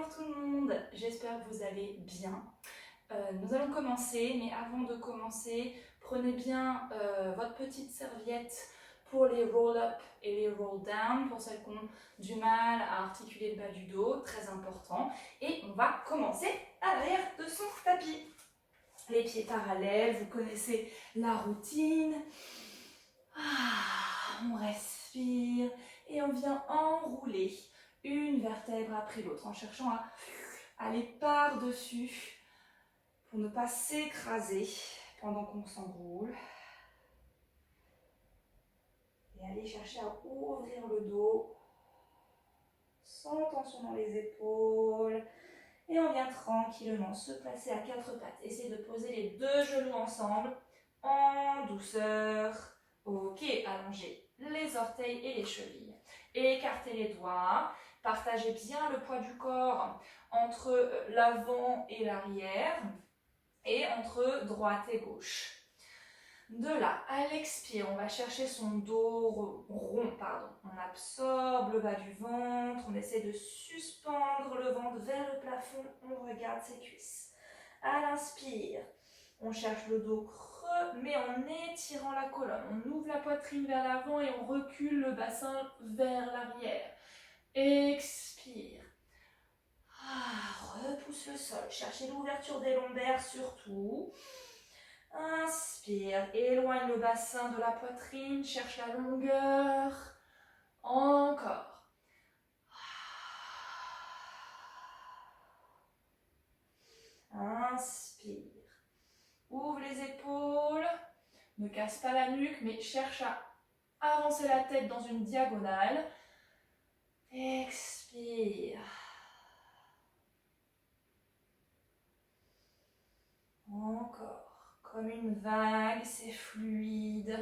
Bonjour tout le monde, j'espère que vous allez bien. Nous allons commencer, mais avant de commencer, prenez bien votre petite serviette pour les roll-up et les roll-down, pour celles qui ont du mal à articuler le bas du dos, très important. Et on va commencer à l'arrière de son tapis. Les pieds parallèles, vous connaissez la routine. On respire et on vient enrouler une vertèbre après l'autre en cherchant à aller par-dessus pour ne pas s'écraser pendant qu'on s'enroule. Et aller chercher à ouvrir le dos sans tension dans les épaules. Et on vient tranquillement se placer à quatre pattes. Essayez de poser les deux genoux ensemble en douceur. Ok, allongez les orteils et les chevilles. Écartez les doigts. Partagez bien le poids du corps entre l'avant et l'arrière et entre droite et gauche. De là, à l'expire, on va chercher son dos rond, On absorbe le bas du ventre, on essaie de suspendre le ventre vers le plafond, on regarde ses cuisses. À l'inspire, on cherche le dos creux, mais en étirant la colonne. On ouvre la poitrine vers l'avant et on recule le bassin vers l'arrière. Expire. Repousse le sol. Cherchez l'ouverture des lombaires surtout. Inspire, éloigne le bassin de la poitrine, cherche la longueur. Encore. Inspire. Ouvre les épaules. Ne casse pas la nuque, mais cherche à avancer la tête dans une diagonale. Expire. Encore. Comme une vague, c'est fluide.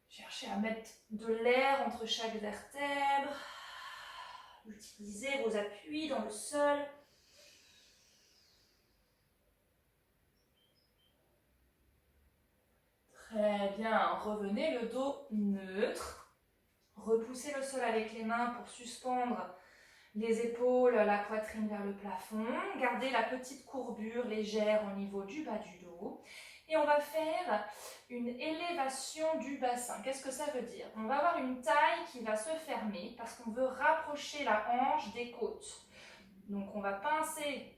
Cherchez à mettre de l'air entre chaque vertèbre. Utilisez vos appuis dans le sol. Très bien. Revenez le dos neutre. Repoussez le sol avec les mains pour suspendre les épaules, la poitrine vers le plafond. Gardez la petite courbure légère au niveau du bas du dos. Et on va faire une élévation du bassin. Qu'est-ce que ça veut dire? On va avoir une taille qui va se fermer parce qu'on veut rapprocher la hanche des côtes. Donc on va pincer,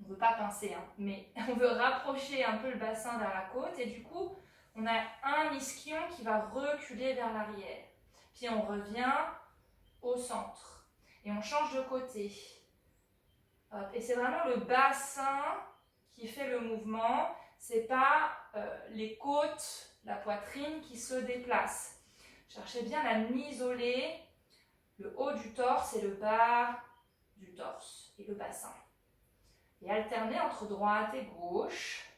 on ne veut pas pincer, mais on veut rapprocher un peu le bassin vers la côte. Et du coup, on a un ischion qui va reculer vers l'arrière. Puis on revient au centre. Et on change de côté. Hop. Et c'est vraiment le bassin qui fait le mouvement. C'est pas les côtes, la poitrine qui se déplacent. Cherchez bien à m'isoler le haut du torse et le bas du torse et le bassin. Et alterner entre droite et gauche.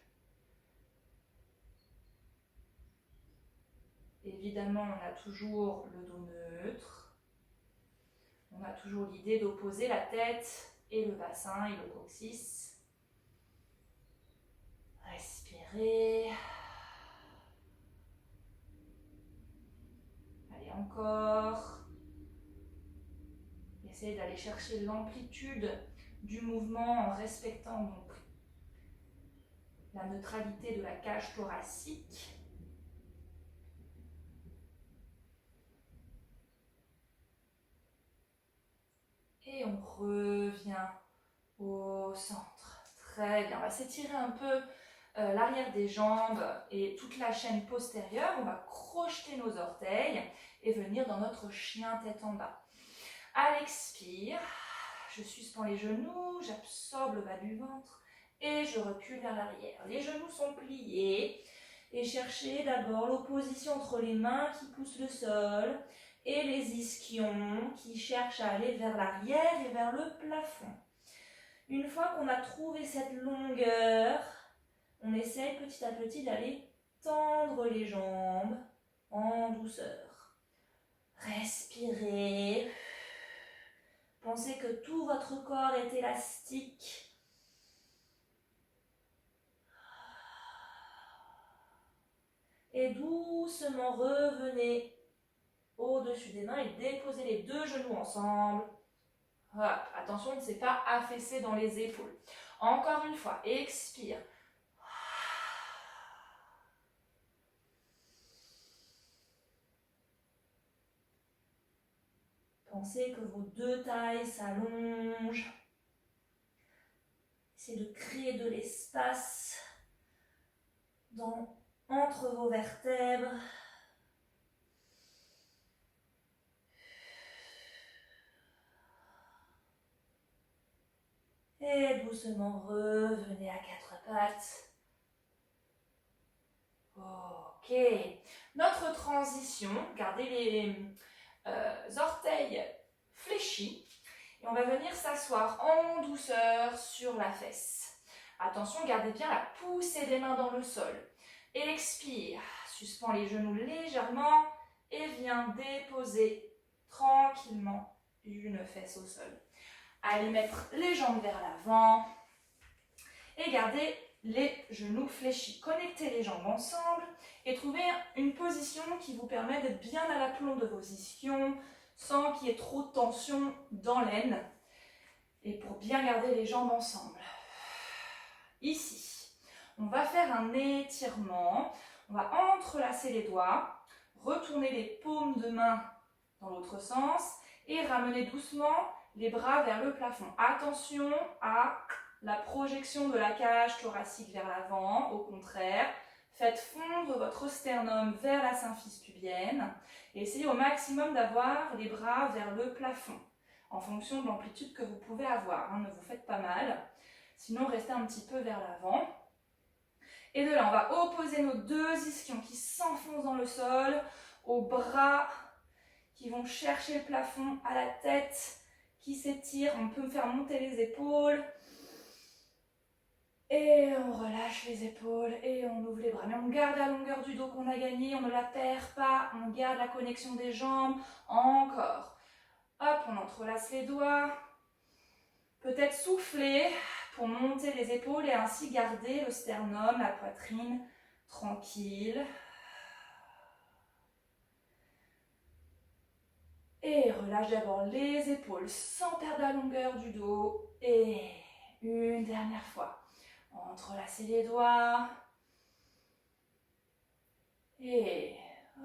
Évidemment, on a toujours le dos neutre. On a toujours l'idée d'opposer la tête et le bassin et le coccyx. Respirez. Allez, encore. Essayez d'aller chercher l'amplitude du mouvement en respectant donc la neutralité de la cage thoracique. Et on revient au centre. Très bien. On va s'étirer un peu l'arrière des jambes et toute la chaîne postérieure. On va crocheter nos orteils et venir dans notre chien tête en bas. À l'expire, je suspends les genoux, j'absorbe le bas du ventre et je recule vers l'arrière. Les genoux sont pliés et cherchez d'abord l'opposition entre les mains qui poussent le sol et les ischions qui cherchent à aller vers l'arrière et vers le plafond. Une fois qu'on a trouvé cette longueur, on essaye petit à petit d'aller tendre les jambes en douceur. Respirez. Pensez que tout votre corps est élastique. Et doucement revenez au-dessus des mains et déposez les deux genoux ensemble. Hop, attention, ne s'est pas affaissé dans les épaules. Encore une fois, expire. Pensez que vos deux tailles s'allongent. Essayez de créer de l'espace entre vos vertèbres. Et doucement revenez à quatre pattes. Ok. Notre transition, gardez les orteils fléchis. Et on va venir s'asseoir en douceur sur la fesse. Attention, gardez bien la poussée des mains dans le sol. Expire, suspends les genoux légèrement et viens déposer tranquillement une fesse au sol. Allez mettre les jambes vers l'avant et gardez les genoux fléchis. Connectez les jambes ensemble et trouvez une position qui vous permet d'être bien à l'aplomb de vos ischions sans qu'il y ait trop de tension dans l'aine et pour bien garder les jambes ensemble. Ici, on va faire un étirement. On va entrelacer les doigts, retourner les paumes de main dans l'autre sens et ramener doucement les bras vers le plafond. Attention à la projection de la cage thoracique vers l'avant. Au contraire, faites fondre votre sternum vers la symphyse pubienne et essayez au maximum d'avoir les bras vers le plafond en fonction de l'amplitude que vous pouvez avoir. Ne vous faites pas mal, sinon restez un petit peu vers l'avant. Et de là, on va opposer nos deux ischions qui s'enfoncent dans le sol aux bras qui vont chercher le plafond, à la tête qui s'étire. On peut faire monter les épaules. Et on relâche les épaules et on ouvre les bras. Mais on garde la longueur du dos qu'on a gagnée, on ne la perd pas. On garde la connexion des jambes. Encore. Hop, on entrelace les doigts. Peut-être souffler pour monter les épaules et ainsi garder le sternum, la poitrine tranquille. Et relâche d'abord les épaules sans perdre la longueur du dos. Et une dernière fois. Entrelacez les doigts. Et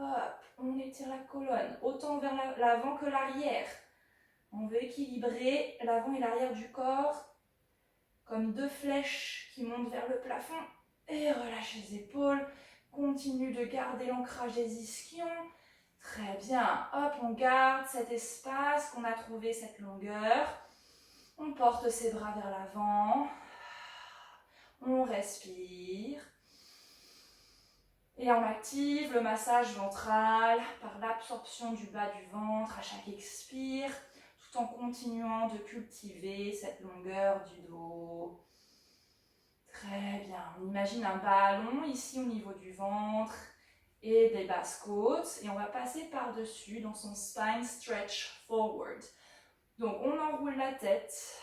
hop, on étire la colonne, autant vers l'avant que l'arrière. On veut équilibrer l'avant et l'arrière du corps comme deux flèches qui montent vers le plafond. Et relâche les épaules. Continue de garder l'ancrage des ischions. Très bien. Hop, on garde cet espace qu'on a trouvé, cette longueur. On porte ses bras vers l'avant. On respire. Et on active le massage ventral par l'absorption du bas du ventre à chaque expire, tout en continuant de cultiver cette longueur du dos. Très bien. On imagine un ballon ici au niveau du ventre et des basses côtes. Et on va passer par-dessus dans son spine stretch forward. Donc on enroule la tête.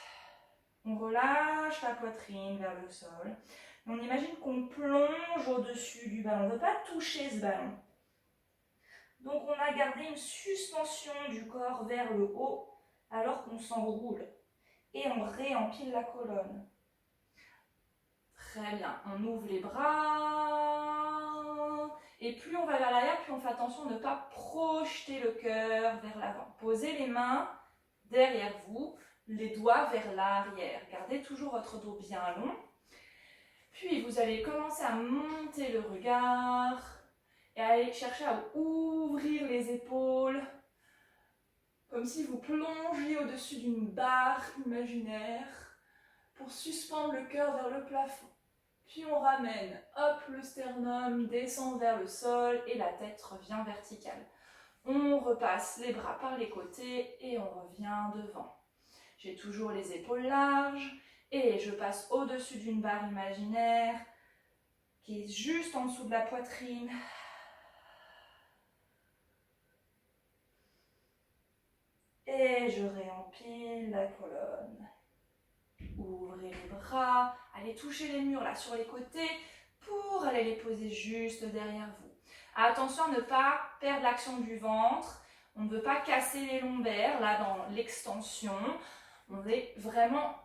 On relâche la poitrine vers le sol. On imagine qu'on plonge au-dessus du ballon. On ne veut pas toucher ce ballon. Donc on a gardé une suspension du corps vers le haut alors qu'on s'enroule. Et on réempile la colonne. Très bien. On ouvre les bras. Et plus on va vers l'arrière, plus on fait attention à ne pas projeter le cœur vers l'avant. Posez les mains derrière vous. Les doigts vers l'arrière. Gardez toujours votre dos bien long. Puis vous allez commencer à monter le regard et aller chercher à ouvrir les épaules comme si vous plongiez au-dessus d'une barre imaginaire pour suspendre le cœur vers le plafond. Puis on ramène, hop, le sternum descend vers le sol et la tête revient verticale. On repasse les bras par les côtés et on revient devant. J'ai toujours les épaules larges et je passe au-dessus d'une barre imaginaire qui est juste en dessous de la poitrine. Et je réempile la colonne. Ouvrez les bras, allez toucher les murs là sur les côtés pour aller les poser juste derrière vous. Attention à ne pas perdre l'action du ventre. On ne veut pas casser les lombaires là dans l'extension. On est vraiment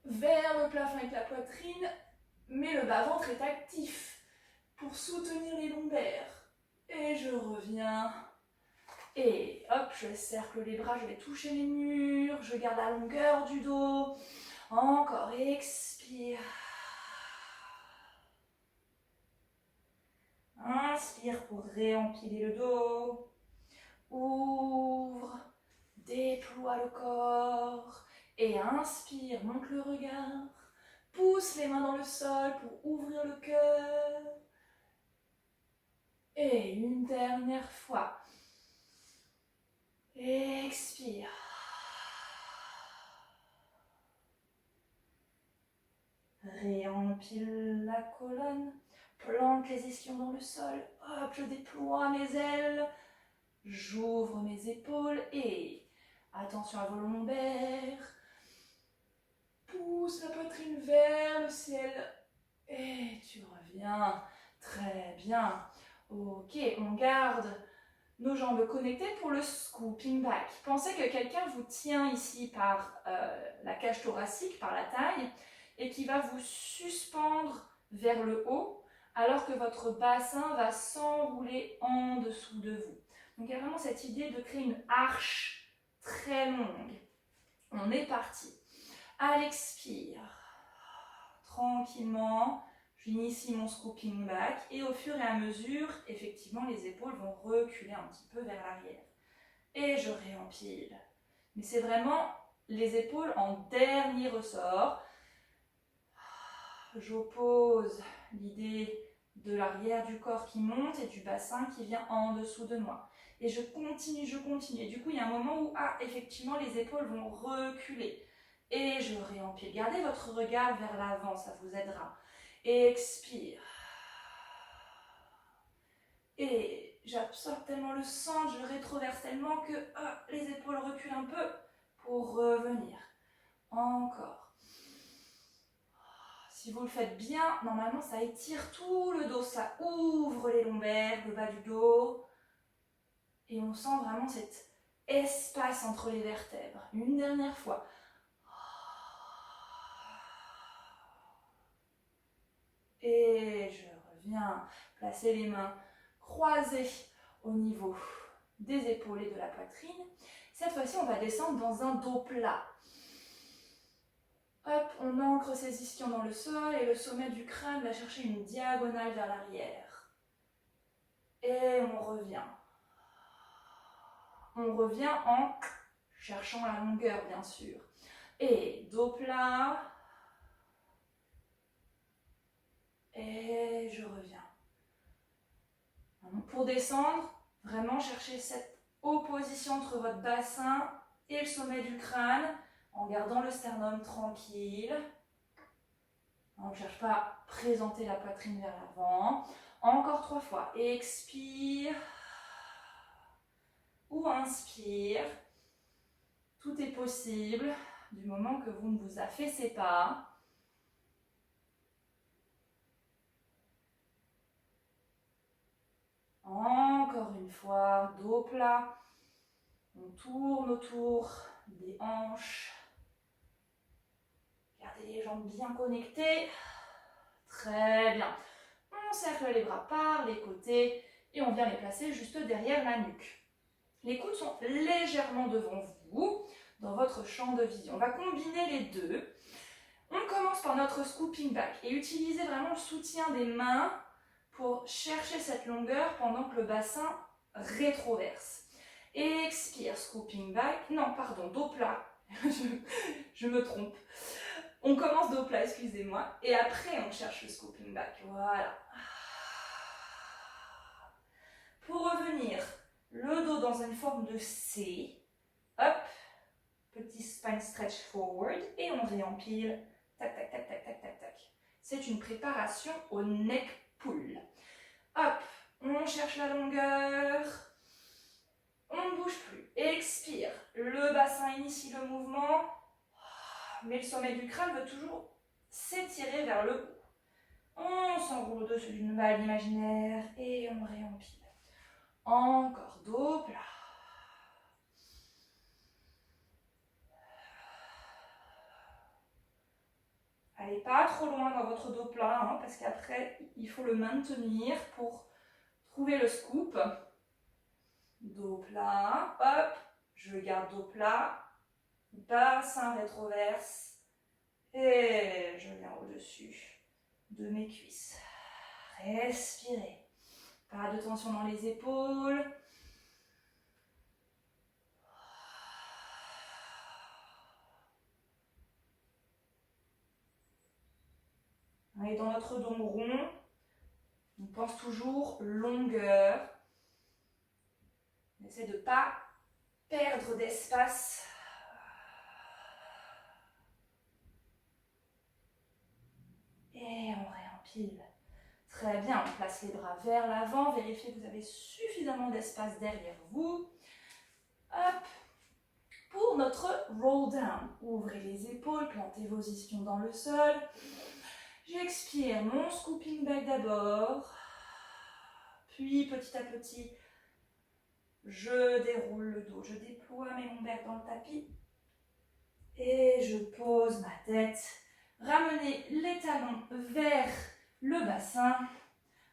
vers le plafond avec la poitrine, mais le bas-ventre est actif pour soutenir les lombaires. Et je reviens. Et hop, je cercle les bras, je vais toucher les murs, je garde la longueur du dos. Encore, expire. Inspire pour réempiler le dos. Ouvre, déploie le corps. Et inspire, monte le regard. Pousse les mains dans le sol pour ouvrir le cœur. Et une dernière fois. Expire. Réempile la colonne. Plante les ischions dans le sol. Hop, je déploie mes ailes. J'ouvre mes épaules et attention à vos lombaires. Pousse la poitrine vers le ciel. Et tu reviens. Très bien. Ok, on garde nos jambes connectées pour le scooping back. Pensez que quelqu'un vous tient ici par la cage thoracique, par la taille, et qui va vous suspendre vers le haut, alors que votre bassin va s'enrouler en dessous de vous. Donc il y a vraiment cette idée de créer une arche très longue. On est parti. À l'expire, tranquillement, j'initie mon scooping back et au fur et à mesure, effectivement, les épaules vont reculer un petit peu vers l'arrière. Et je réempile. Mais c'est vraiment les épaules en dernier ressort. J'oppose l'idée de l'arrière du corps qui monte et du bassin qui vient en dessous de moi. Et je continue. Et du coup, il y a un moment où, effectivement, les épaules vont reculer. Et je réempile. Gardez votre regard vers l'avant, ça vous aidera. Expire. Et j'absorbe tellement le sang, je rétroverse tellement que les épaules reculent un peu pour revenir. Encore. Si vous le faites bien, normalement ça étire tout le dos, ça ouvre les lombaires, le bas du dos. Et on sent vraiment cet espace entre les vertèbres. Une dernière fois. Et je reviens. Placez les mains croisées au niveau des épaules et de la poitrine. Cette fois-ci, on va descendre dans un dos plat. Hop, on ancre ses ischions dans le sol et le sommet du crâne va chercher une diagonale vers l'arrière. Et on revient. On revient en cherchant la longueur, bien sûr. Et dos plat. Et je reviens. Pour descendre, vraiment cherchez cette opposition entre votre bassin et le sommet du crâne en gardant le sternum tranquille. On ne cherche pas à présenter la poitrine vers l'avant. Encore 3 fois. Expire. Ou inspire. Tout est possible du moment que vous ne vous affaissez pas. Encore une fois, dos plat. On tourne autour des hanches. Gardez les jambes bien connectées. Très bien. On cercle les bras par les côtés et on vient les placer juste derrière la nuque. Les coudes sont légèrement devant vous, dans votre champ de vision. On va combiner les deux. On commence par notre scooping back et utiliser vraiment le soutien des mains pour chercher cette longueur pendant que le bassin rétroverse. Expire, scooping back. Non, pardon, dos plat. je me trompe. On commence dos plat, excusez-moi. Et après, on cherche le scooping back. Voilà. Pour revenir, le dos dans une forme de C. Hop. Petit spine stretch forward. Et on réempile. Tac, tac, tac, tac, tac, tac, tac. C'est une préparation au neck pull. Hop. On cherche la longueur. On ne bouge plus. Expire. Le bassin initie le mouvement. Mais le sommet du crâne veut toujours s'étirer vers le haut. On s'enroule au-dessus d'une balle imaginaire et on réempile. Encore dos plat. Allez pas trop loin dans votre dos plat, hein, parce qu'après, il faut le maintenir pour trouver le scoop. Dos plat, hop, je garde dos plat, bassin rétroverse, et je viens au-dessus de mes cuisses. Respirez. Pas de tension dans les épaules. Et dans notre dos rond, on pense toujours longueur. On essaie de ne pas perdre d'espace. Et on réempile. Très bien, on place les bras vers l'avant. Vérifiez que vous avez suffisamment d'espace derrière vous. Hop. Pour notre roll down, ouvrez les épaules, plantez vos ischions dans le sol. J'expire mon scooping back d'abord. Puis petit à petit, je déroule le dos, je déploie mes lombaires dans le tapis. Et je pose ma tête. Ramenez les talons vers le bassin.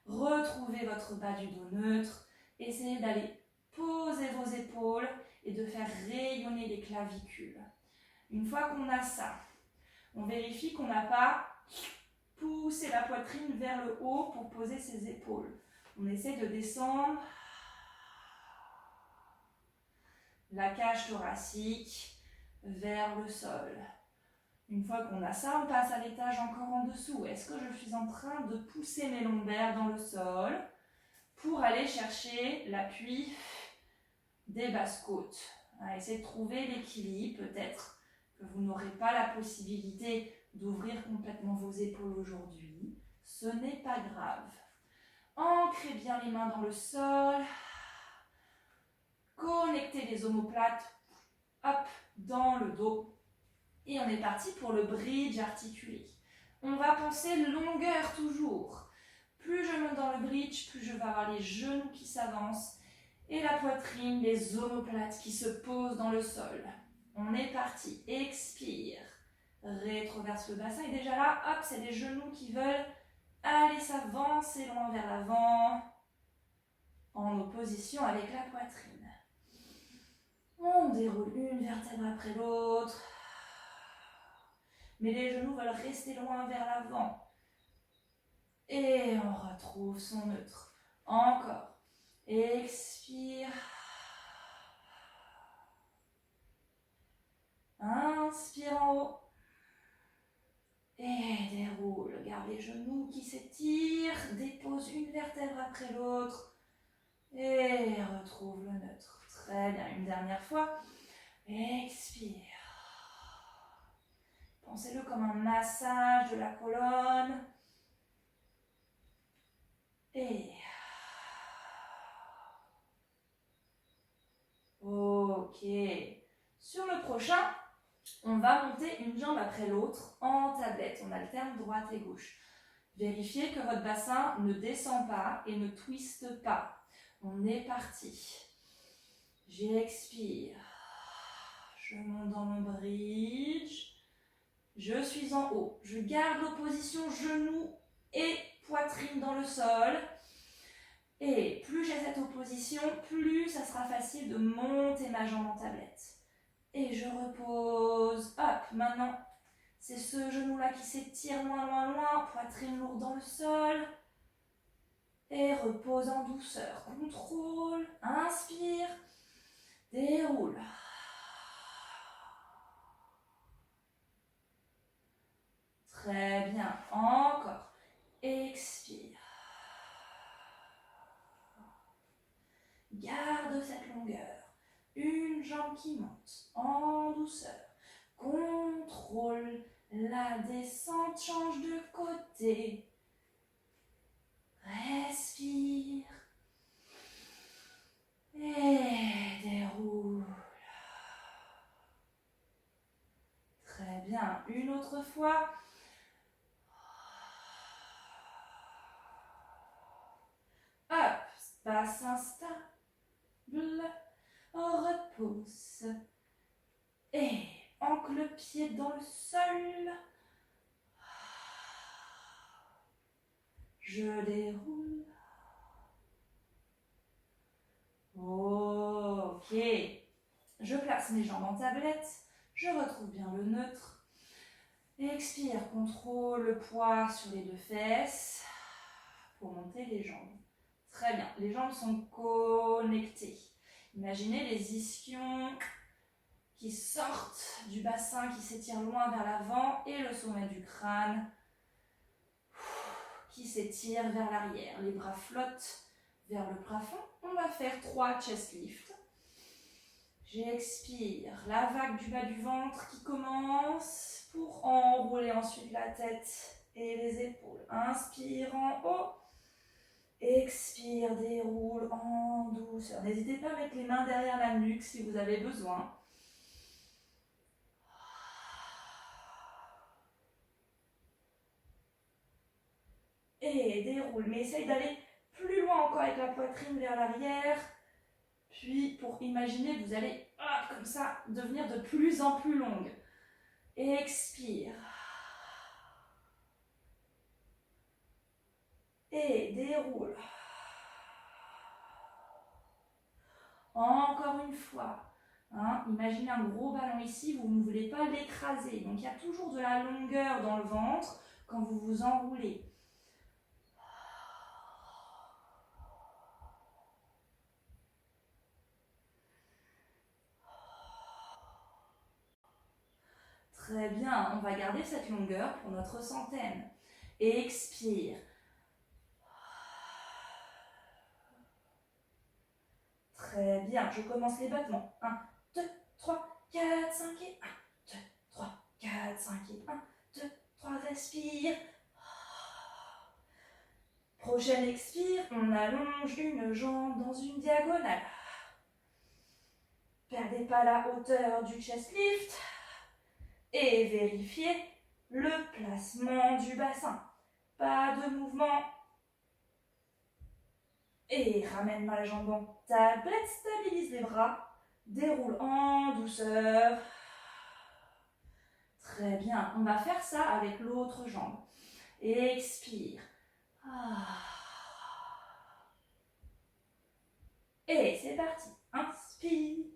Retrouvez votre bas du dos neutre. Essayez d'aller poser vos épaules et de faire rayonner les clavicules. Une fois qu'on a ça, on vérifie qu'on n'a pas poussé la poitrine vers le haut pour poser ses épaules. On essaie de descendre la cage thoracique vers le sol. Une fois qu'on a ça, on passe à l'étage encore en dessous. Est-ce que je suis en train de pousser mes lombaires dans le sol pour aller chercher l'appui des basses côtes? Essayez de trouver l'équilibre. Peut-être que vous n'aurez pas la possibilité d'ouvrir complètement vos épaules aujourd'hui. Ce n'est pas grave. Ancrez bien les mains dans le sol. Connectez les omoplates, hop, dans le dos. Et on est parti pour le bridge articulé. On va penser longueur toujours. Plus je monte dans le bridge, plus je vais avoir les genoux qui s'avancent et la poitrine, les omoplates qui se posent dans le sol. On est parti. Expire. Rétroverse le bassin. Et déjà là, hop, c'est les genoux qui veulent aller s'avancer loin vers l'avant en opposition avec la poitrine. On déroule une vertèbre après l'autre. Mais les genoux veulent rester loin vers l'avant. Et on retrouve son neutre. Encore. Expire. Inspire en haut. Et déroule. Garde les genoux qui s'étirent. Dépose une vertèbre après l'autre. Et retrouve le neutre. Très bien. Une dernière fois. Expire. Pensez-le comme un massage de la colonne. Et... ok. Sur le prochain, on va monter une jambe après l'autre en tablette. On alterne droite et gauche. Vérifiez que votre bassin ne descend pas et ne twiste pas. On est parti. J'expire. Je monte dans mon bridge. Je suis en haut. Je garde l'opposition genoux et poitrine dans le sol. Et plus j'ai cette opposition, plus ça sera facile de monter ma jambe en tablette. Et je repose. Hop, maintenant, c'est ce genou-là qui s'étire loin, loin, loin. Poitrine lourde dans le sol. Et repose en douceur. Contrôle. Inspire. Déroule. Très bien. Encore. Expire. Garde cette longueur. Une jambe qui monte en douceur. Contrôle la descente. Change de côté. Respire. Et déroule. Très bien. Une autre fois. Hop. Bassin stable. Repousse. Et ancre le pied dans le sol. Je déroule. Ok. Je place mes jambes en tablette. Je retrouve bien le neutre. Expire, contrôle le poids sur les deux fesses pour monter les jambes. Très bien, les jambes sont connectées. Imaginez les ischions qui sortent du bassin, qui s'étirent loin vers l'avant et le sommet du crâne qui s'étire vers l'arrière. Les bras flottent vers le plafond. On va faire 3 chest lifts. J'expire, la vague du bas du ventre qui commence pour enrouler ensuite la tête et les épaules. Inspire en haut. Expire, déroule en douceur. N'hésitez pas à mettre les mains derrière la nuque si vous avez besoin. Et déroule, mais essaye d'aller plus loin encore avec la poitrine vers l'arrière. Puis pour imaginer, vous allez comme ça devenir de plus en plus longue. Expire. Et déroule. Encore une fois. Imaginez un gros ballon ici, vous ne voulez pas l'écraser. Donc il y a toujours de la longueur dans le ventre quand vous vous enroulez. Très bien, on va garder cette longueur pour notre centaine. Expire. Très bien, je commence les battements. 1, 2, 3, 4, 5 et 1, 2, 3, 4, 5 et 1, 2, 3, respire. Prochaine expire, on allonge une jambe dans une diagonale. Perdez pas la hauteur du chest lift. Et vérifiez le placement du bassin. Pas de mouvement. Et ramène la jambe en tablette, stabilise les bras. Déroule en douceur. Très bien, on va faire ça avec l'autre jambe. Expire. Et c'est parti. Inspire.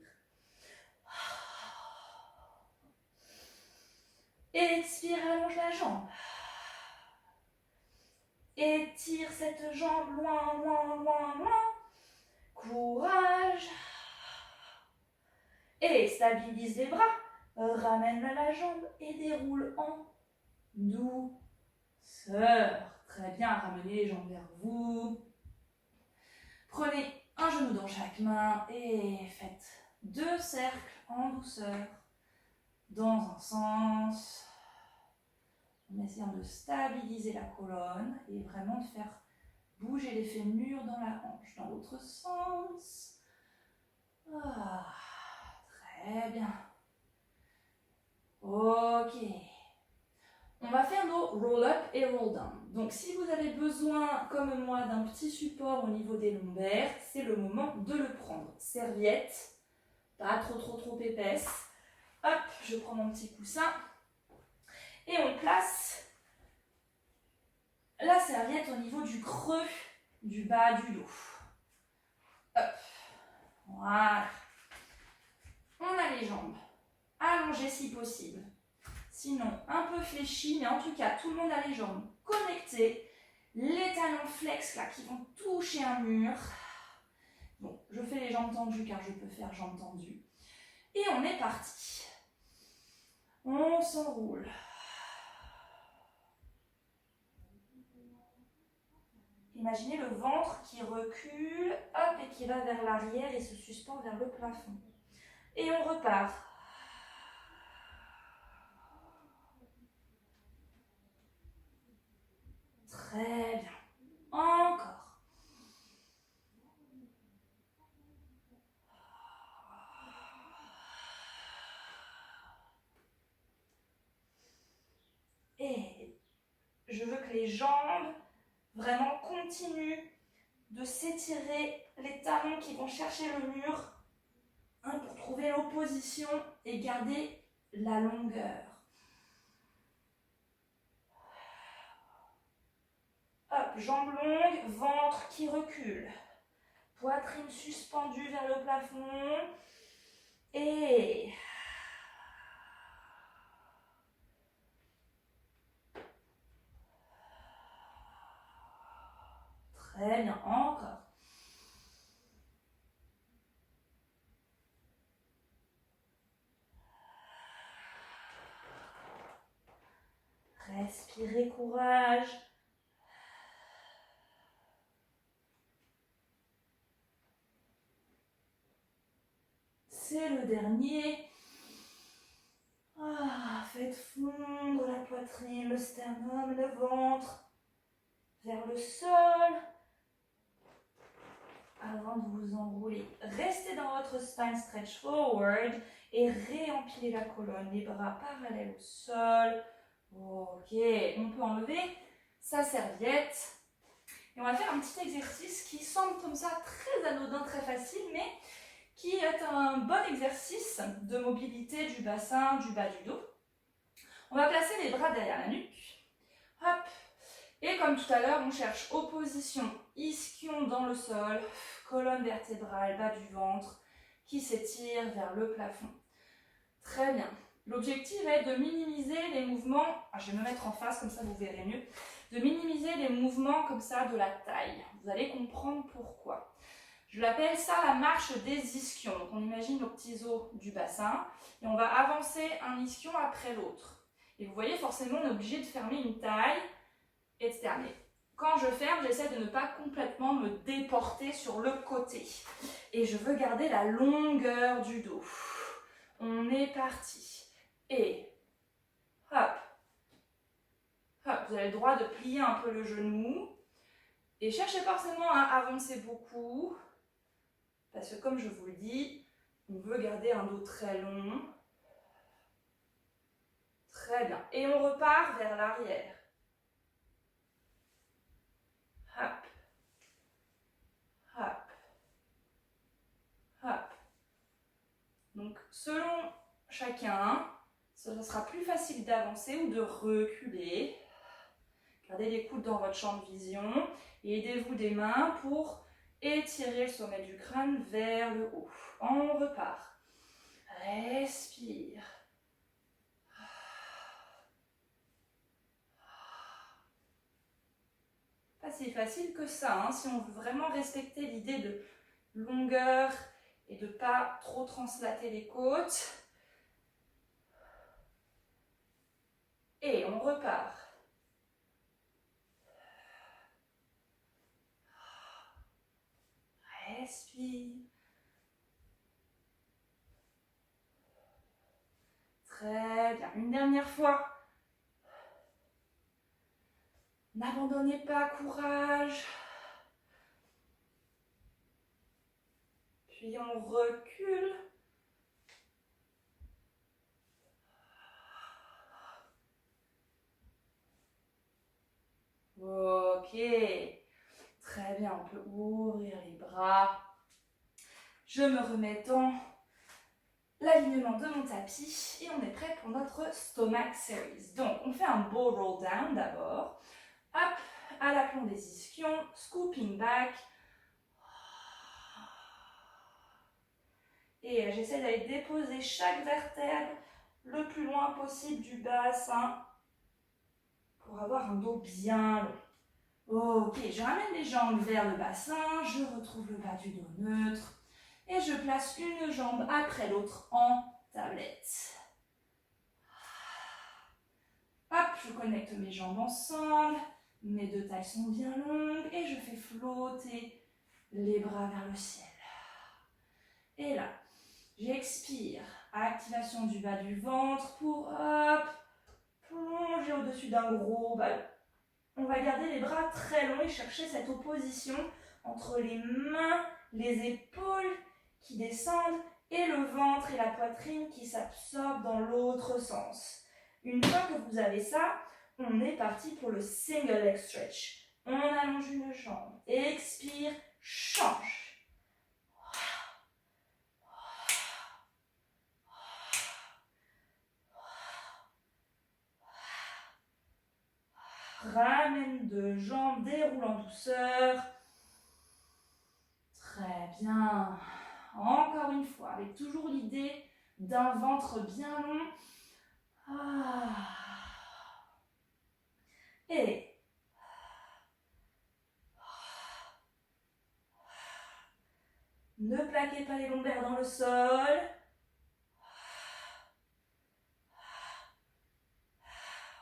Expire, allonge la jambe. Étire cette jambe loin, loin, loin, loin. Courage. Et stabilise les bras. Ramène la jambe et déroule en douceur. Très bien, ramenez les jambes vers vous. Prenez un genou dans chaque main et faites 2 cercles en douceur dans un sens. En essayant de stabiliser la colonne et vraiment de faire bouger les fémurs dans la hanche. Dans l'autre sens. Très bien. Ok. On va faire nos roll-up et roll-down. Donc si vous avez besoin, comme moi, d'un petit support au niveau des lombaires, c'est le moment de le prendre. Serviette, pas trop épaisse. Hop, je prends mon petit coussin. Et on place la serviette au niveau du creux du bas du dos. Hop, voilà. On a les jambes allongées si possible. Sinon, un peu fléchies, mais en tout cas, tout le monde a les jambes connectées. Les talons flex là qui vont toucher un mur. Bon, je fais les jambes tendues car je peux faire jambes tendues. Et on est parti. On s'enroule. Imaginez le ventre qui recule, hop, et qui va vers l'arrière et se suspend vers le plafond. Et on repart. Très bien. Encore. Et je veux que les jambes vraiment continuent de s'étirer, les talons qui vont chercher le mur pour trouver l'opposition et garder la longueur. Hop, jambes longues, ventre qui recule. Poitrine suspendue vers le plafond. Et... Très bien, encore. Respirez courage. C'est le dernier. Faites fondre la poitrine, le sternum, le ventre vers le sol avant de vous enrouler. Restez dans votre spine stretch forward et réempilez la colonne, les bras parallèles au sol. Ok, on peut enlever sa serviette. Et on va faire un petit exercice qui semble comme ça très anodin, très facile, mais qui est un bon exercice de mobilité du bassin, du bas du dos. On va placer les bras derrière la nuque. Hop. Et comme tout à l'heure, on cherche opposition ischion dans le sol, colonne vertébrale, bas du ventre, qui s'étire vers le plafond. Très bien. L'objectif est de minimiser les mouvements, je vais me mettre en face, comme ça vous verrez mieux, de minimiser les mouvements comme ça de la taille. Vous allez comprendre pourquoi. Je l'appelle ça la marche des ischions. Donc on imagine nos petits os du bassin et on va avancer un ischion après l'autre. Et vous voyez, forcément, on est obligé de fermer une taille et de terminer. Quand je ferme, j'essaie de ne pas complètement me déporter sur le côté. Et je veux garder la longueur du dos. On est parti. Et hop, hop, vous avez le droit de plier un peu le genou. Et cherchez forcément à avancer beaucoup. Parce que comme je vous le dis, on veut garder un dos très long. Très bien. Et on repart vers l'arrière. Hop. Hop. Hop. Donc, selon chacun, ça sera plus facile d'avancer ou de reculer. Gardez les coudes dans votre champ de vision et aidez-vous des mains pour étirer le sommet du crâne vers le haut. On repart. Respire. Pas si facile que ça, hein, si on veut vraiment respecter l'idée de longueur et de ne pas trop translater les côtes. Et on repart. Respire. Très bien. Une dernière fois. N'abandonnez pas, courage. Puis on recule. Ok. Très bien, on peut ouvrir les bras. Je me remets dans l'alignement de mon tapis et on est prêt pour notre stomach series. Donc, on fait un bow roll down d'abord. Hop, à l'aplomb des ischions, scooping back. Et j'essaie d'aller déposer chaque vertèbre le plus loin possible du bassin pour avoir un dos bien long. Ok, je ramène les jambes vers le bassin, je retrouve le bas du dos neutre et je place une jambe après l'autre en tablette. Hop, je connecte mes jambes ensemble, mes deux tailles sont bien longues et je fais flotter les bras vers le ciel. Et là, j'expire, activation du bas du ventre pour hop, plonger au-dessus d'un gros ballon. On va garder les bras très longs et chercher cette opposition entre les mains, les épaules qui descendent et le ventre et la poitrine qui s'absorbent dans l'autre sens. Une fois que vous avez ça, on est parti pour le single leg stretch. On allonge une jambe, expire, change. Ramène deux jambes, déroule en douceur. Très bien. Encore une fois, avec toujours l'idée d'un ventre bien long. Et ne plaquez pas les lombaires dans le sol.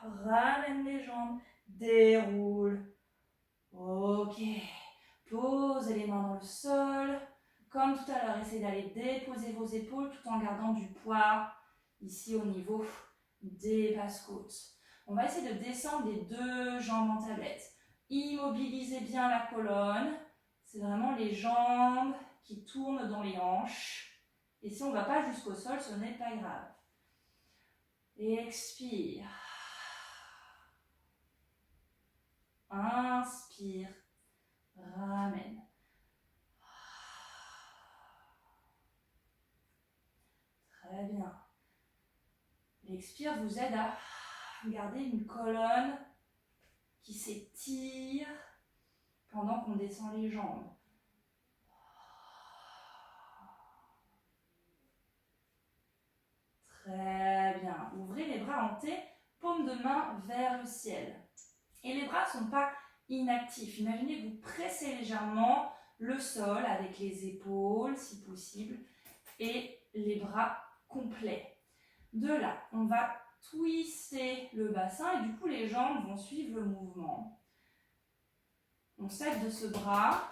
Ramène les jambes, déroule. Ok. Posez les mains dans le sol. Comme tout à l'heure, essayez d'aller déposer vos épaules tout en gardant du poids ici au niveau des basses-côtes. On va essayer de descendre les deux jambes en tablette. Immobilisez bien la colonne. C'est vraiment les jambes qui tournent dans les hanches. Et si on ne va pas jusqu'au sol, ce n'est pas grave. Expire. Inspire. Ramène. Très bien. L'expire vous aide à garder une colonne qui s'étire pendant qu'on descend les jambes. Très bien. Ouvrez les bras en T, paume de main vers le ciel. Et les bras ne sont pas inactifs. Imaginez que vous pressez légèrement le sol avec les épaules, si possible, et les bras complets. De là, on va twister le bassin et du coup, les jambes vont suivre le mouvement. On s'aide de ce bras,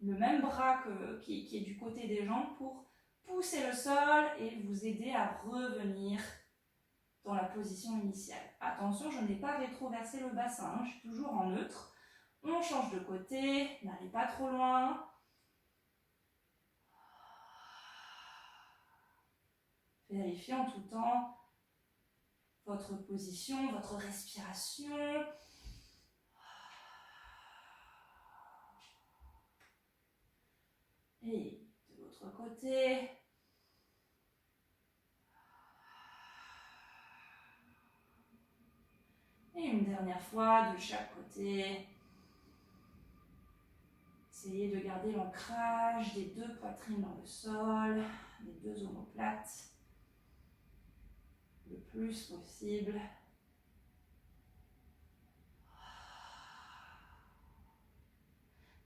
le même bras qui est du côté des jambes pour pousser le sol et vous aider à revenir dans la position initiale. Attention, je n'ai pas rétroversé le bassin, je suis toujours en neutre. On change de côté, n'allez pas trop loin. Vérifiez en tout temps votre position, votre respiration. Et de l'autre côté. Et une dernière fois de chaque côté. Essayez de garder l'ancrage des deux poitrines dans le sol, des deux omoplates, le plus possible.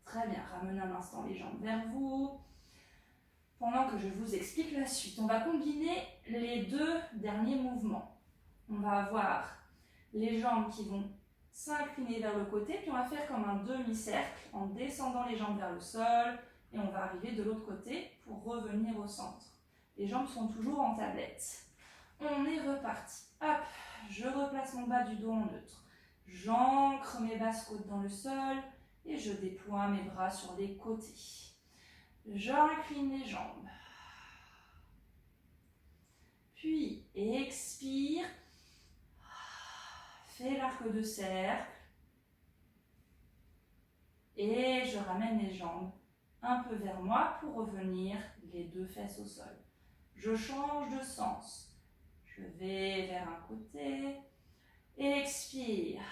Très bien, ramenez un instant les jambes vers vous. Pendant que je vous explique la suite, on va combiner les deux derniers mouvements. On va avoir les jambes qui vont s'incliner vers le côté, puis on va faire comme un demi-cercle en descendant les jambes vers le sol et on va arriver de l'autre côté pour revenir au centre. Les jambes sont toujours en tablette. On est reparti. Hop, je replace mon bas du dos en neutre. J'ancre mes basses côtes dans le sol et je déploie mes bras sur les côtés. J'incline les jambes. Puis expire. Fais l'arc de cercle. Et je ramène les jambes un peu vers moi pour revenir les deux fesses au sol. Je change de sens. Je vais vers un côté. Expire.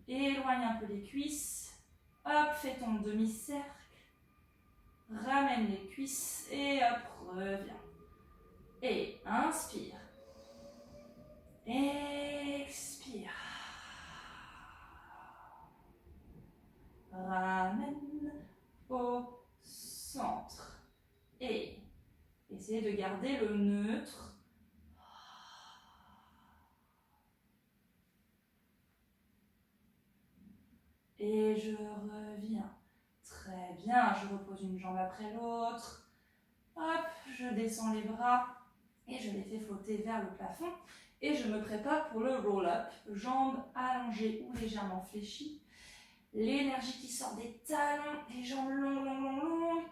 Éloigne un peu les cuisses. Hop, fais ton demi-cercle. Ramène les cuisses et hop, reviens. Et inspire. Expire. Ramène au centre. Et essayez de garder le neutre. Et je reviens. Très bien, je repose une jambe après l'autre. Hop, je descends les bras et je les fais flotter vers le plafond. Et je me prépare pour le roll-up, jambes allongées ou légèrement fléchies. L'énergie qui sort des talons, les jambes longues.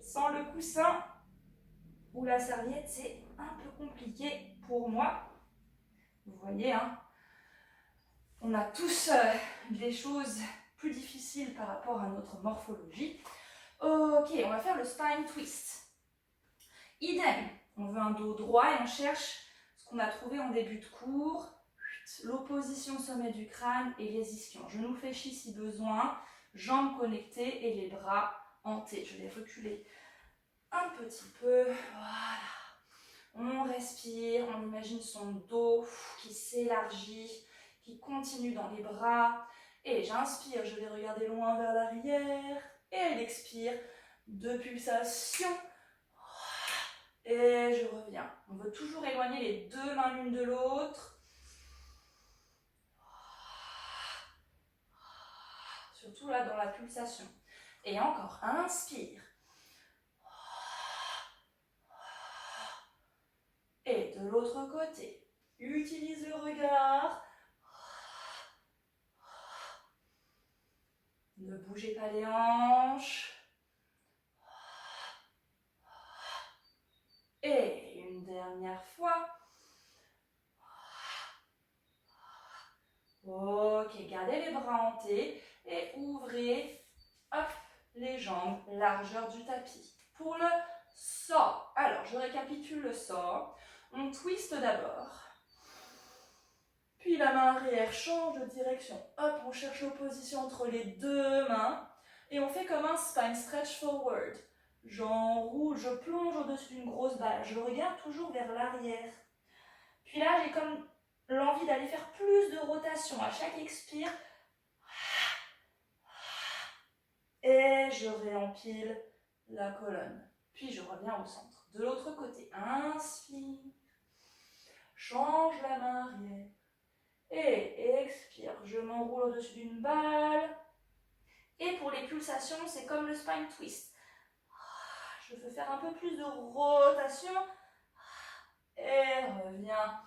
Sans le coussin ou la serviette, c'est un peu compliqué pour moi. Vous voyez, hein, on a tous des choses plus difficiles par rapport à notre morphologie. Ok, on va faire le spine twist. Idem, on veut un dos droit et on cherche ce qu'on a trouvé en début de cours, l'opposition sommet du crâne et les ischions. Genoux fléchis si besoin, jambes connectées et les bras en T. Je vais reculer un petit peu, voilà. On respire, on imagine son dos qui s'élargit, qui continue dans les bras. Et j'inspire, je vais regarder loin vers l'arrière. Et elle expire, 2 pulsations. Et je reviens. On veut toujours éloigner les 2 mains l'une de l'autre. Surtout là dans la pulsation. Et encore, inspire. Et de l'autre côté, utilise le regard. Ne bougez pas les hanches. Et une dernière fois. Ok, gardez les bras en T et ouvrez hop, les jambes, largeur du tapis. Pour le saut, alors je récapitule le saut. On twiste d'abord. Puis la main arrière change de direction. Hop, on cherche l'opposition entre les 2 mains. Et on fait comme un spine stretch forward. J'enroule, je plonge au-dessus d'une grosse balle. Je regarde toujours vers l'arrière. Puis là, j'ai comme l'envie d'aller faire plus de rotation à chaque expire. Et je réempile la colonne. Puis je reviens au centre. De l'autre côté, inspire. Change la main arrière. Et expire. Je m'enroule au-dessus d'une balle. Et pour les pulsations, c'est comme le spine twist. Je veux faire un peu plus de rotation. Et reviens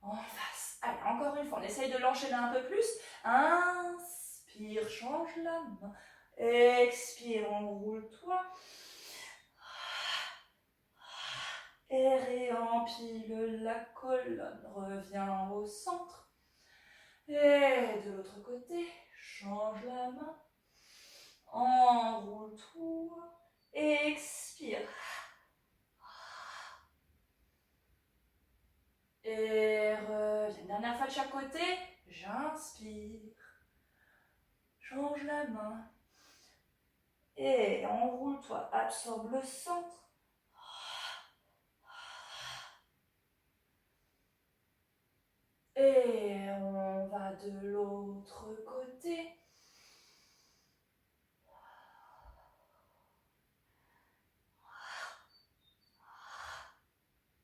en face. Allez, encore une fois, on essaye de l'enchaîner un peu plus. Inspire, change la main. Expire, enroule-toi. Et réempile la colonne. Reviens au centre. Et de l'autre côté, change la main. Enroule-toi. Expire. Et reviens. Dernière fois de chaque côté. J'inspire. Change la main. Et enroule-toi. Absorbe le centre. Et on va de l'autre côté.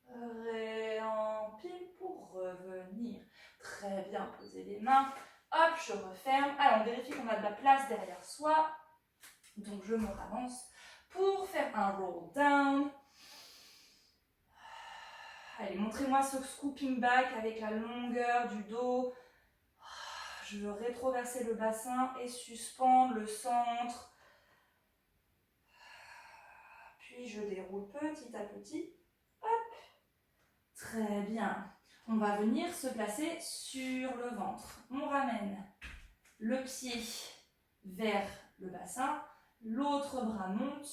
Réempile pour revenir. Très bien, posez les mains. Hop, je referme. Alors, on vérifie qu'on a de la place derrière soi. Donc, je me ravance pour faire un roll down. Allez, montrez-moi ce scooping back avec la longueur du dos. Je veux rétroverser le bassin et suspendre le centre. Puis, je déroule petit à petit. Hop. Très bien. On va venir se placer sur le ventre. On ramène le pied vers le bassin. L'autre bras monte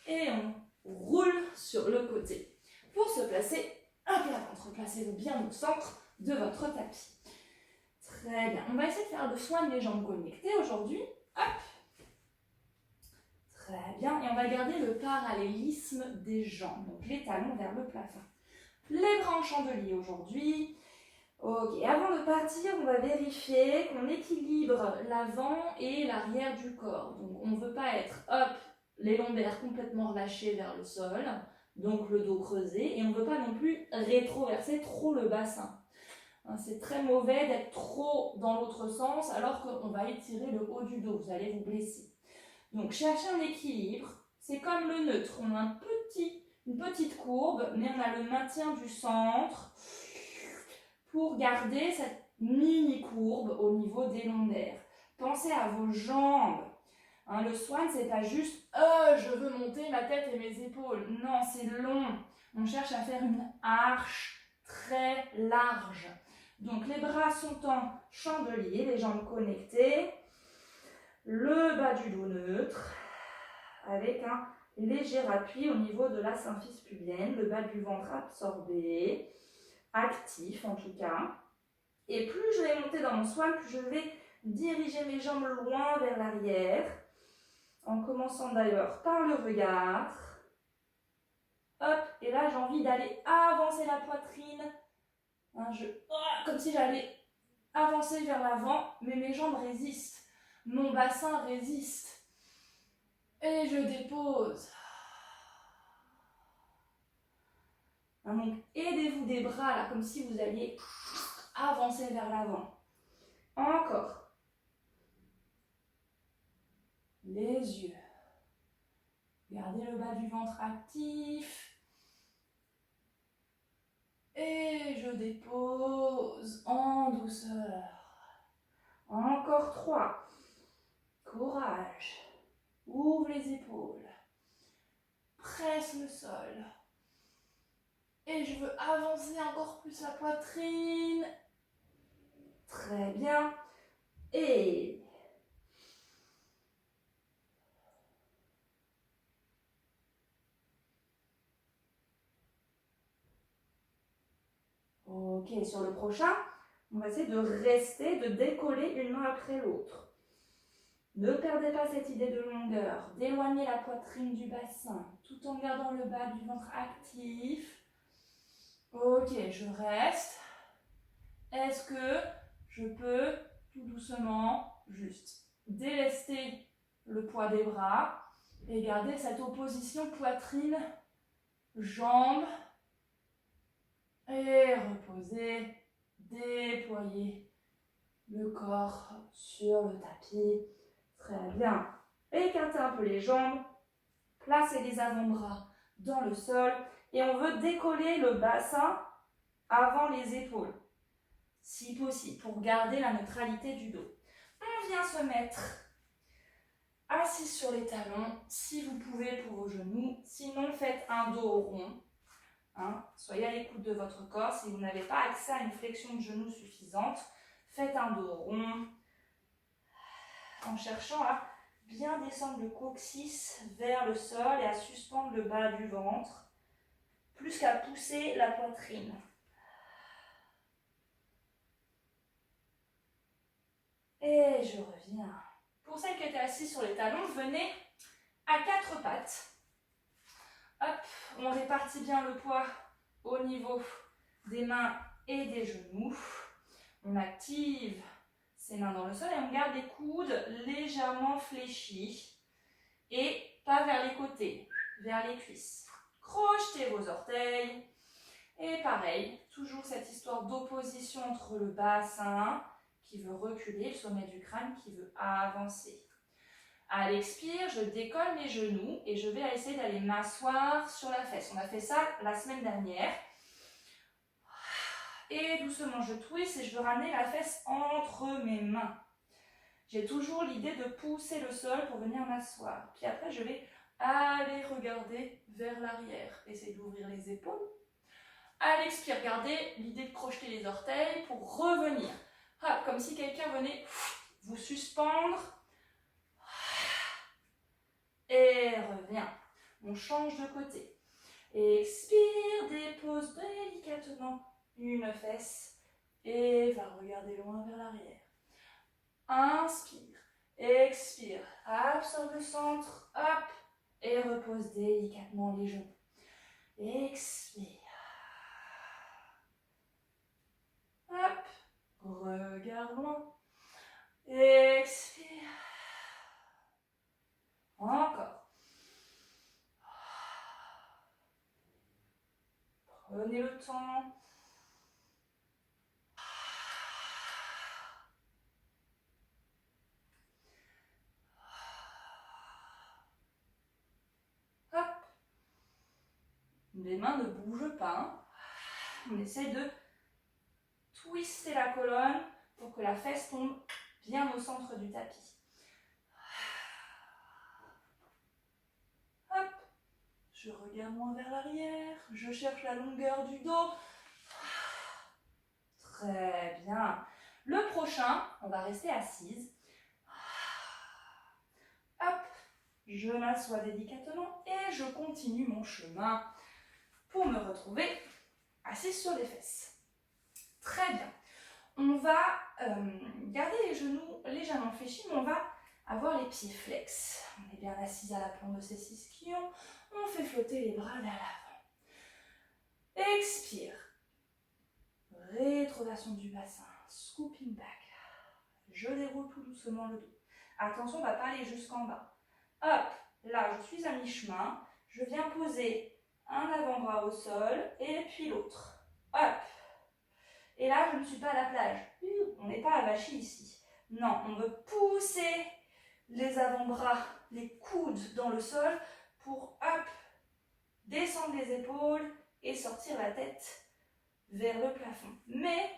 et on roule sur le côté. Pour se placer à plat ventre, placez-vous bien au centre de votre tapis. Très bien. On va essayer de faire le soin des jambes connectées aujourd'hui. Hop. Très bien. Et on va garder le parallélisme des jambes. Donc les talons vers le plafond. Les bras en chandelier aujourd'hui. Ok, avant de partir, on va vérifier qu'on équilibre l'avant et l'arrière du corps. Donc on ne veut pas être, hop, les lombaires complètement relâchés vers le sol, donc le dos creusé, et on ne veut pas non plus rétroverser trop le bassin. C'est très mauvais d'être trop dans l'autre sens alors qu'on va étirer le haut du dos, vous allez vous blesser. Donc cherchez un équilibre, c'est comme le neutre, on a une petite courbe, mais on a le maintien du centre pour garder cette mini courbe au niveau des lombaires. Pensez à vos jambes. Le swan, c'est pas juste je veux monter ma tête et mes épaules. Non, c'est long. On cherche à faire une arche très large. Donc les bras sont en chandelier, les jambes connectées. Le bas du dos neutre avec un Léger appui au niveau de la symphyse pubienne, le bas du ventre absorbé, actif en tout cas. Et plus je vais monter dans mon swan, plus je vais diriger mes jambes loin vers l'arrière, en commençant d'ailleurs par le regard. Hop, et là j'ai envie d'aller avancer la poitrine, hein, comme si j'allais avancer vers l'avant, mais mes jambes résistent, mon bassin résiste. Et je dépose. Hein, donc aidez-vous des bras là, comme si vous alliez avancer vers l'avant. Encore. Les yeux. Gardez le bas du ventre actif. Et je dépose en douceur. Encore 3. Courage. Ouvre les épaules. Presse le sol. Et je veux avancer encore plus la poitrine. Très bien. Et ok, sur le prochain, on va essayer de rester, de décoller une main après l'autre. Ne perdez pas cette idée de longueur, d'éloigner la poitrine du bassin, tout en gardant le bas du ventre actif. Ok, je reste. Est-ce que je peux tout doucement juste délester le poids des bras et garder cette opposition poitrine, jambes et reposer, déployer le corps sur le tapis. Très bien. Écartez un peu les jambes, placez les avant-bras dans le sol et on veut décoller le bassin avant les épaules, si possible, pour garder la neutralité du dos. On vient se mettre assis sur les talons, si vous pouvez pour vos genoux, sinon faites un dos rond. Hein, soyez à l'écoute de votre corps. Si vous n'avez pas accès à une flexion de genou suffisante, faites un dos rond en cherchant à bien descendre le coccyx vers le sol et à suspendre le bas du ventre, plus qu'à pousser la poitrine. Et je reviens. Pour celles qui étaient assises sur les talons, venez à 4 pattes. Hop, on répartit bien le poids au niveau des mains et des genoux. On active ses mains dans le sol et on garde les coudes légèrement fléchis et pas vers les côtés, vers les cuisses. Crochetez vos orteils et pareil, toujours cette histoire d'opposition entre le bassin qui veut reculer, le sommet du crâne qui veut avancer. À l'expire, je décolle mes genoux et je vais essayer d'aller m'asseoir sur la fesse. On a fait ça la semaine dernière. Et doucement, je twist et je veux ramener la fesse entre mes mains. J'ai toujours l'idée de pousser le sol pour venir m'asseoir. Puis après, je vais aller regarder vers l'arrière. Essayez d'ouvrir les épaules. À l'expire, gardez l'idée de crocheter les orteils pour revenir. Hop, comme si quelqu'un venait vous suspendre. Et revient. On change de côté. Expire, dépose délicatement une fesse et va regarder loin vers l'arrière. Inspire, expire, absorbe le centre, hop, et repose délicatement les genoux. Expire. Hop, regarde loin. Expire. Encore. Prenez le temps. Hop. Les mains ne bougent pas. On essaie de twister la colonne pour que la fesse tombe bien au centre du tapis. Hop. Je regarde moins vers l'arrière. Je cherche la longueur du dos. Très bien. Le prochain, on va rester assise. Hop. Je m'assois délicatement et je continue mon chemin pour me retrouver assise sur les fesses. Très bien. On va garder les genoux légèrement fléchis, mais on va avoir les pieds flex. On est bien assis à la plante de ces 6 ischions. On fait flotter les bras vers l'avant. Expire. Rétroversion du bassin. Scooping back. Je déroule tout doucement le dos. Attention, on ne va pas aller jusqu'en bas. Hop, là, je suis à mi-chemin. Je viens poser un avant-bras au sol et puis l'autre. Hop. Et là, je ne suis pas à la plage. On n'est pas avachi ici. Non, on veut pousser les avant-bras, les coudes dans le sol pour, hop, descendre les épaules et sortir la tête vers le plafond. Mais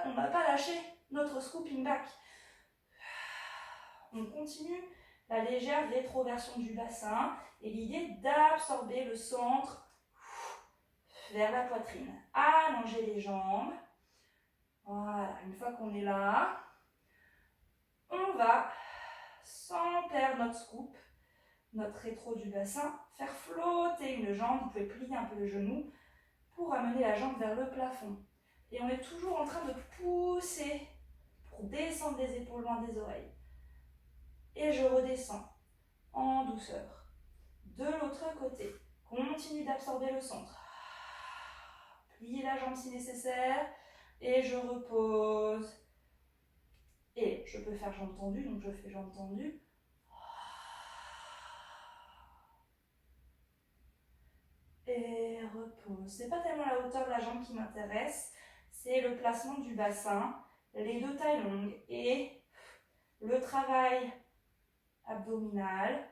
on ne va pas lâcher notre scooping back. On continue la légère rétroversion du bassin et l'idée d'absorber le centre vers la poitrine. Allonger les jambes. Voilà, une fois qu'on est là, on va, sans perdre notre scoop, notre rétro du bassin, faire flotter une jambe. Vous pouvez plier un peu le genou pour amener la jambe vers le plafond. Et on est toujours en train de pousser pour descendre les épaules loin des oreilles. Et je redescends en douceur. De l'autre côté, continue d'absorber le centre. Pliez la jambe si nécessaire. Et je repose. Et je peux faire jambe tendue, donc je fais jambe tendue. Et repose. C'est pas tellement la hauteur de la jambe qui m'intéresse, c'est le placement du bassin, les deux tailles longues et le travail abdominal,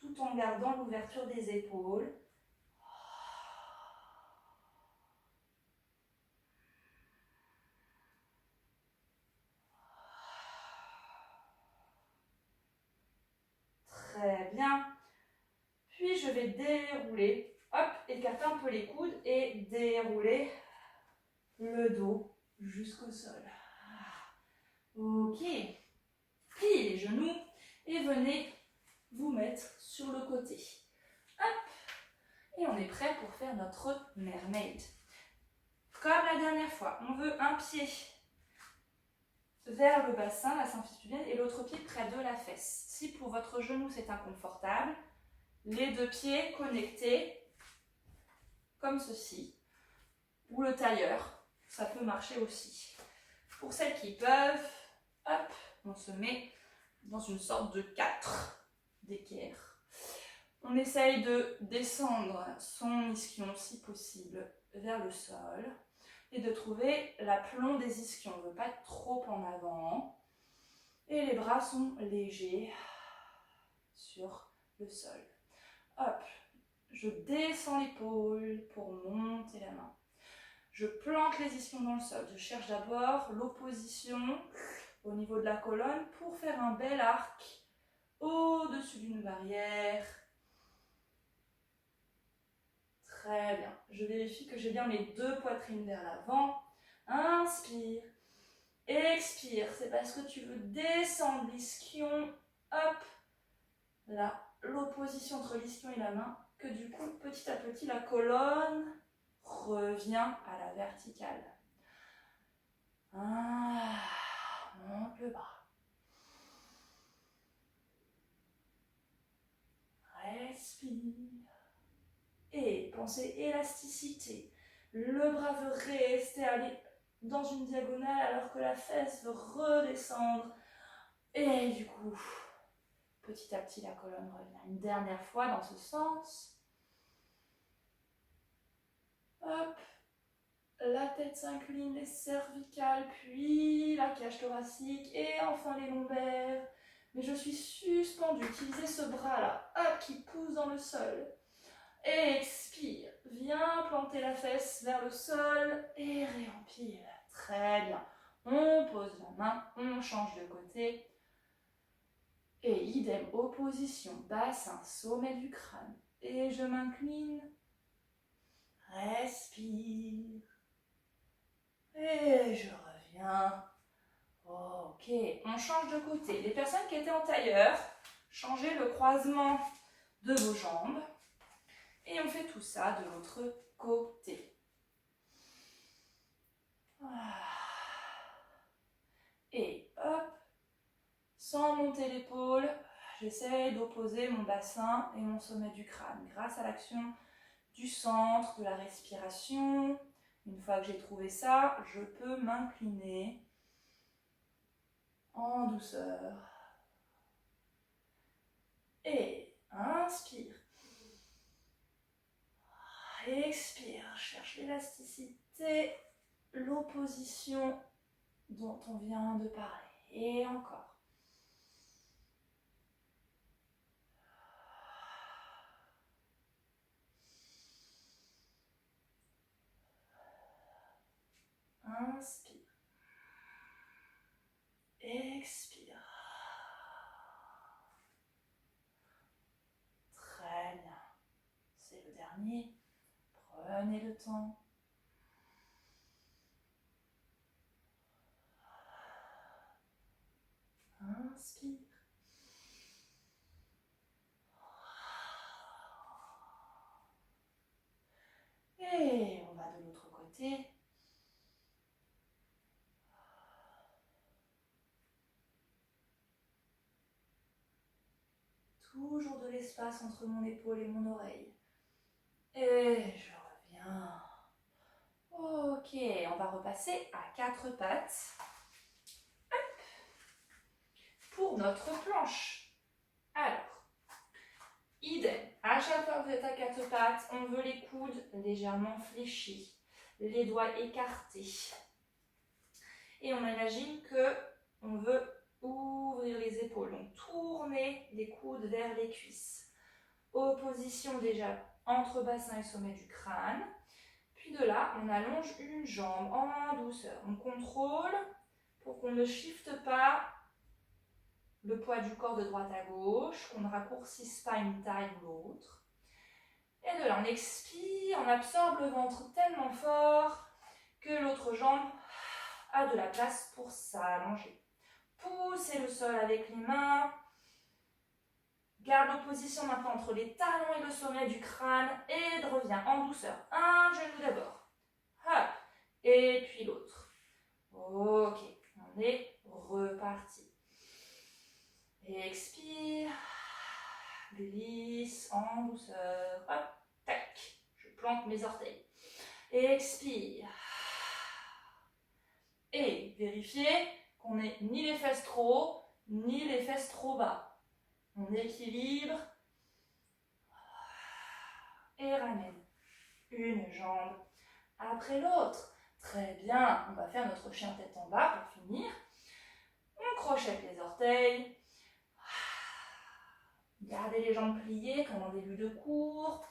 tout en gardant l'ouverture des épaules. Très bien. Puis je vais dérouler, hop, écarter un peu les coudes et dérouler le dos jusqu'au sol. Ok. Pliez les genoux et venez vous mettre sur le côté. Hop. Et on est prêt pour faire notre mermaid. Comme la dernière fois, on veut un pied vers le bassin, la symphyse pubienne, et l'autre pied près de la fesse. Si pour votre genou c'est inconfortable, les deux pieds connectés comme ceci, ou le tailleur, ça peut marcher aussi. Pour celles qui peuvent, hop, on se met dans une sorte de 4 d'équerre. On essaye de descendre son ischion si possible vers le sol et de trouver l'aplomb des ischions. On ne veut pas être trop en avant. Et les bras sont légers sur le sol. Hop, je descends l'épaule pour monter la main. Je plante les ischions dans le sol. Je cherche d'abord l'opposition au niveau de la colonne pour faire un bel arc au-dessus d'une barrière. Très bien. Je vérifie que j'ai bien mes deux poitrines vers l'avant. Inspire. Expire. C'est parce que tu veux descendre l'ischion. Hop. Là, l'opposition entre l'ischion et la main. Que du coup, petit à petit, la colonne revient à la verticale. Monte le bras. Respire. Et pensez élasticité. Le bras veut rester aller dans une diagonale alors que la fesse veut redescendre. Et du coup, petit à petit, la colonne revient. Une dernière fois dans ce sens. Hop. La tête s'incline, les cervicales, puis la cage thoracique et enfin les lombaires. Mais je suis suspendue. Utilisez ce bras-là, hop, qui pousse dans le sol. Expire. Viens planter la fesse vers le sol et réempile. Très bien. On pose la main, on change de côté. Et idem, opposition, bassin, sommet du crâne. Et je m'incline. Respire. Et je reviens Ok, on change de côté. Les personnes qui étaient en tailleur, changez le croisement de vos jambes. Et on fait tout ça de l'autre côté. Et hop, sans monter l'épaule, j'essaie d'opposer mon bassin et mon sommet du crâne grâce à l'action du centre, de la respiration. Une fois que j'ai trouvé ça, je peux m'incliner en douceur. Et inspire. Expire, cherche l'élasticité, l'opposition dont on vient de parler. Et encore. Inspire. Expire. Très bien. C'est le dernier. Prenez le temps. Inspire. Et on va de l'autre côté. Toujours de l'espace entre mon épaule et mon oreille. Et je reviens. Ok, on va repasser à 4 pattes. Hop. Pour notre planche. Alors, idem. À chaque fois que vous êtes à 4 pattes, on veut les coudes légèrement fléchis, les doigts écartés. Et on imagine que on veut ouvrir les épaules, donc tourner les coudes vers les cuisses. Opposition déjà entre bassin et sommet du crâne. Puis de là, on allonge une jambe en douceur. On contrôle pour qu'on ne shifte pas le poids du corps de droite à gauche, qu'on ne raccourcisse pas une taille ou l'autre. Et de là, on expire, on absorbe le ventre tellement fort que l'autre jambe a de la place pour s'allonger. Poussez le sol avec les mains. Garde l'opposition maintenant entre les talons et le sommet du crâne et reviens en douceur. Un genou d'abord. Hop. Et puis l'autre. Ok, on est reparti. Expire. Glisse en douceur. Hop, tac. Je plante mes orteils. Expire. Et vérifiez qu'on n'ait ni les fesses trop haut, ni les fesses trop bas. On équilibre et ramène une jambe après l'autre. Très bien, on va faire notre chien tête en bas pour finir. On crochette les orteils. Gardez les jambes pliées comme en début de cours.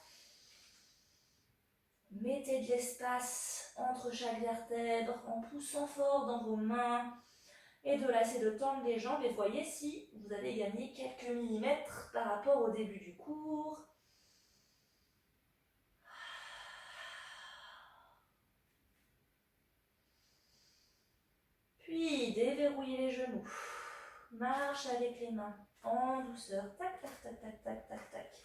Mettez de l'espace entre chaque vertèbre en poussant fort dans vos mains. Et de là, c'est de tendre les jambes et voyez si vous avez gagné quelques millimètres par rapport au début du cours. Puis, déverrouillez les genoux. Marche avec les mains en douceur. Tac, tac, tac, tac, tac, tac, tac.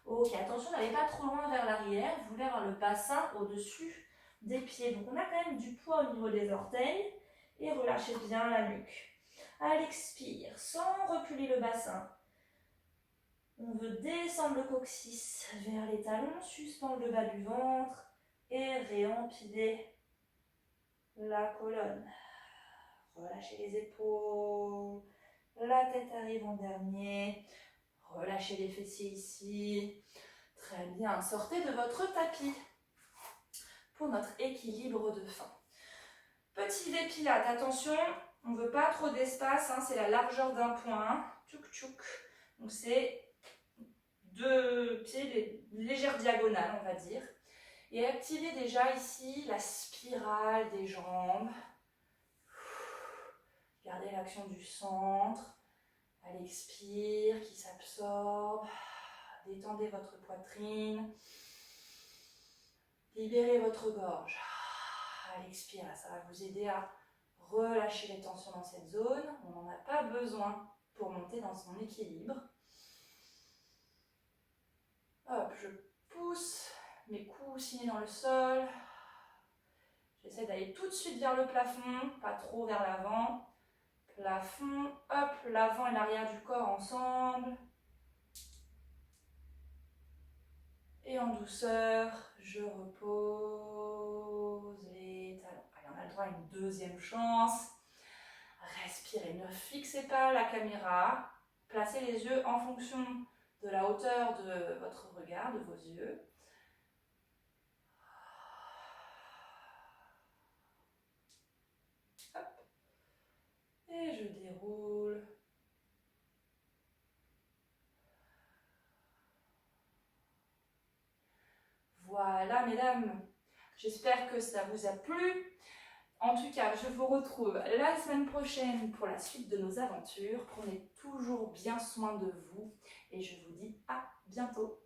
Ok, attention, n'allez pas trop loin vers l'arrière. Vous voulez avoir le bassin au-dessus des pieds. Donc, on a quand même du poids au niveau des orteils. Et relâchez bien la nuque. À l'expire, sans reculer le bassin. On veut descendre le coccyx vers les talons, suspendre le bas du ventre et réempiler la colonne. Relâchez les épaules, la tête arrive en dernier. Relâchez les fessiers ici. Très bien, sortez de votre tapis pour notre équilibre de fin. Petit dépilate, attention, on ne veut pas trop d'espace, hein, c'est la largeur d'un point. Tchouk tchouk. Donc c'est 2 pieds, légère diagonale, on va dire. Et activez déjà ici la spirale des jambes. Gardez l'action du centre. À l'expire, qui s'absorbe. Détendez votre poitrine. Libérez votre gorge. À l'expire, ça va vous aider à Relâchez les tensions dans cette zone, on n'en a pas besoin pour monter dans son équilibre. Hop, je pousse mes coussiniers dans le sol. J'essaie d'aller tout de suite vers le plafond, pas trop vers l'avant. Plafond, hop, l'avant et l'arrière du corps ensemble. Et en douceur, je repose les talons. Allez, on a le droit à une deuxième chance. Respirez, ne fixez pas la caméra. Placez les yeux en fonction de la hauteur de votre regard, de vos yeux. Hop. Et je déroule. Voilà, mesdames. J'espère que ça vous a plu. En tout cas, je vous retrouve la semaine prochaine pour la suite de nos aventures. Prenez toujours bien soin de vous et je vous dis à bientôt.